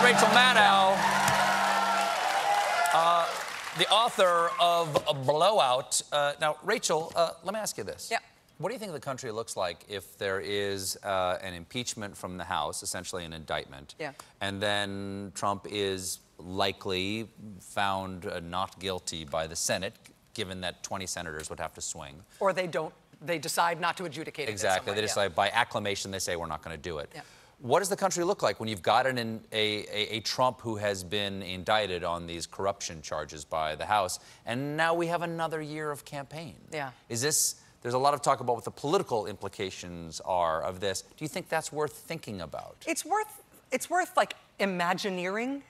Rachel Maddow, the author of Blowout. Now, Rachel, let me ask you this. Yeah. What do you think the country looks like if there is an impeachment from the House, essentially an indictment, yeah, and then Trump is likely found not guilty by the Senate, given that 20 senators would have to swing? Or they decide not to adjudicate it. Exactly. They decide by acclamation, they say, we're not going to do it. Yeah. What does the country look like when you've got a Trump who has been indicted on these corruption charges by the House, and now we have another year of campaign? Yeah. Is this, there's a lot of talk about what the political implications are of this. Do you think that's worth thinking about? It's worth like imagineering,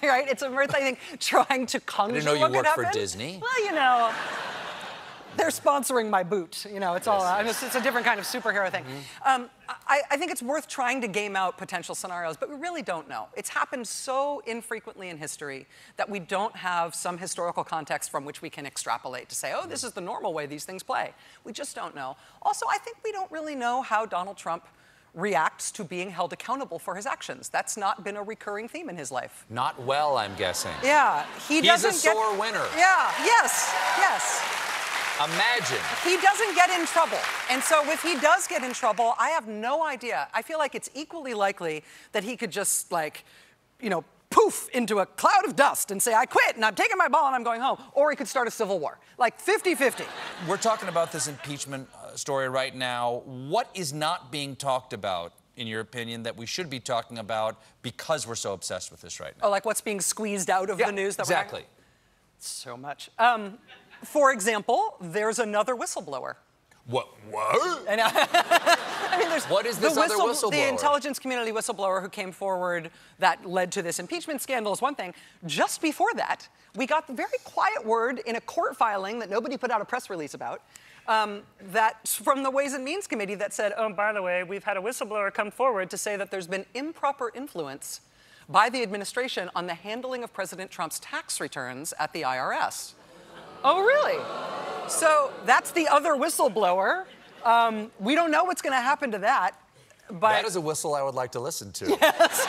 right? It's worth, I think, trying to conjure. I didn't know you what worked could for happen. Disney. Well, you know, they're sponsoring my boot. You know, it's all. I mean, it's a different kind of superhero thing. Mm-hmm. I think it's worth trying to game out potential scenarios, but we really don't know. It's happened so infrequently in history that we don't have some historical context from which we can extrapolate to say, oh, this is the normal way these things play. We just don't know. Also, I think we don't really know how Donald Trump reacts to being held accountable for his actions. That's not been a recurring theme in his life. Not well, I'm guessing. Yeah, He's a sore winner. Yeah, yes. Imagine. He doesn't get in trouble. And so if he does get in trouble, I have no idea. I feel like it's equally likely that he could just, like, you know, poof into a cloud of dust and say, I quit and I'm taking my ball and I'm going home. Or he could start a civil war. Like 50-50. We're talking about this impeachment story right now. What is not being talked about, in your opinion, that we should be talking about because we're so obsessed with this right now? Oh, like what's being squeezed out of the news? That exactly. So much. For example, there's another whistleblower. What? And, I mean, there's what is this other whistleblower? The intelligence community whistleblower who came forward that led to this impeachment scandal is one thing. Just before that, we got the very quiet word in a court filing that nobody put out a press release about, that from the Ways and Means Committee that said, oh, by the way, we've had a whistleblower come forward to say that there's been improper influence by the administration on the handling of President Trump's tax returns at the IRS. Oh, really? So that's the other whistleblower. We don't know what's going to happen to that. But that is a whistle I would like to listen to. Yes.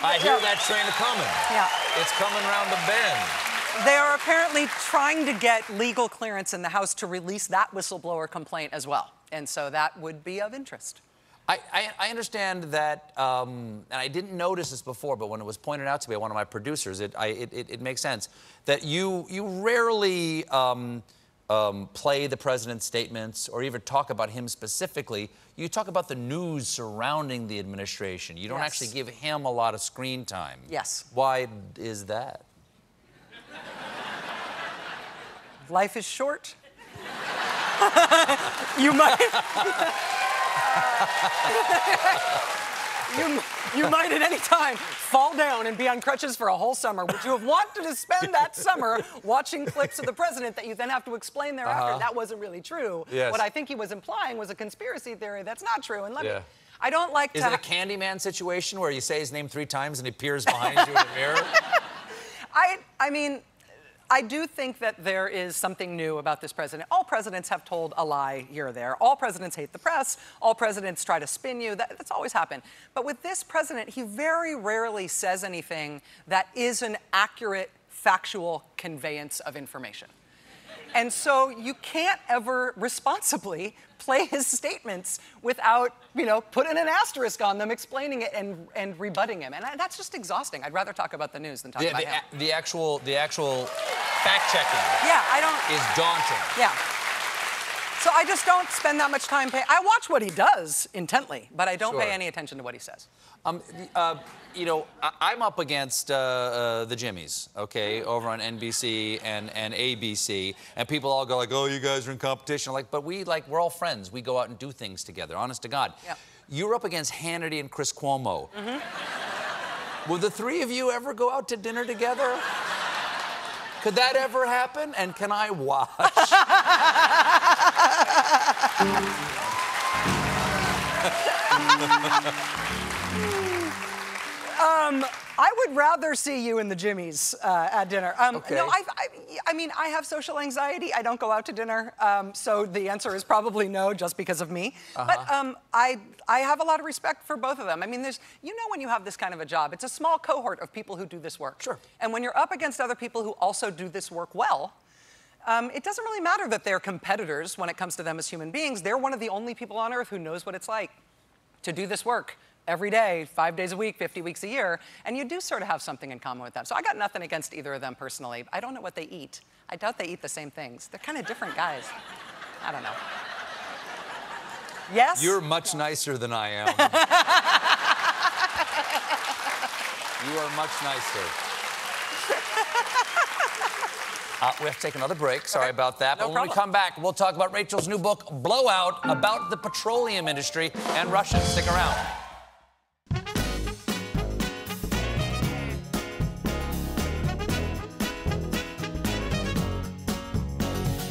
I hear that train coming. Yeah. It's coming around the bend. They are apparently trying to get legal clearance in the House to release that whistleblower complaint as well. And so that would be of interest. I understand that, and I didn't notice this before, but when it was pointed out to me by one of my producers, it makes sense, that you rarely play the president's statements or even talk about him specifically. You talk about the news surrounding the administration. You don't actually give him a lot of screen time. Yes. Why is that? Life is short. You might... you might at any time fall down and be on crutches for a whole summer. Would you have wanted to spend that summer watching clips of the president that you then have to explain thereafter? That wasn't really true. Yes. What I think he was implying was a conspiracy theory that's not true. And let me, I don't like to... Is it a Candyman situation where you say his name 3 times and he appears behind you in the mirror? I mean... I do think that there is something new about this president. All presidents have told a lie here or there. All presidents hate the press. All presidents try to spin you. That's always happened. But with this president, he very rarely says anything that is an accurate, factual conveyance of information. And so you can't ever responsibly play his statements without, you know, putting an asterisk on them, explaining it, and rebutting him. And that's just exhausting. I'd rather talk about the news than talk about him. The actual fact-checking is daunting. Yeah. So I just don't spend that much time I watch what he does intently, but I don't pay any attention to what he says. You know, I'm up against the Jimmys, okay, over on NBC and ABC, and people all go like, oh, you guys are in competition. Like, but we're all friends. We go out and do things together, honest to God. Yeah. You're up against Hannity and Chris Cuomo. Mm-hmm. Will the 3 of you ever go out to dinner together? Could that ever happen? And can I watch? I would rather see you in the Jimmies at dinner. Okay. No, I mean, I have social anxiety. I don't go out to dinner, so the answer is probably no, just because of me. But I have a lot of respect for both of them. I mean, when you have this kind of a job, it's a small cohort of people who do this work. Sure. And when you're up against other people who also do this work well, it doesn't really matter that they're competitors when it comes to them as human beings. They're one of the only people on Earth who knows what it's like to do this work every day, 5 days a week, 50 weeks a year, and you do sort of have something in common with them. So I got nothing against either of them personally. I don't know what they eat. I doubt they eat the same things. They're kind of different guys. I don't know. Yes? You're much nicer than I am. You are much nicer. We have to take another break. Sorry about that. No But when we come back, we'll talk about Rachel's new book, Blowout, about the petroleum industry and Russia. Stick around.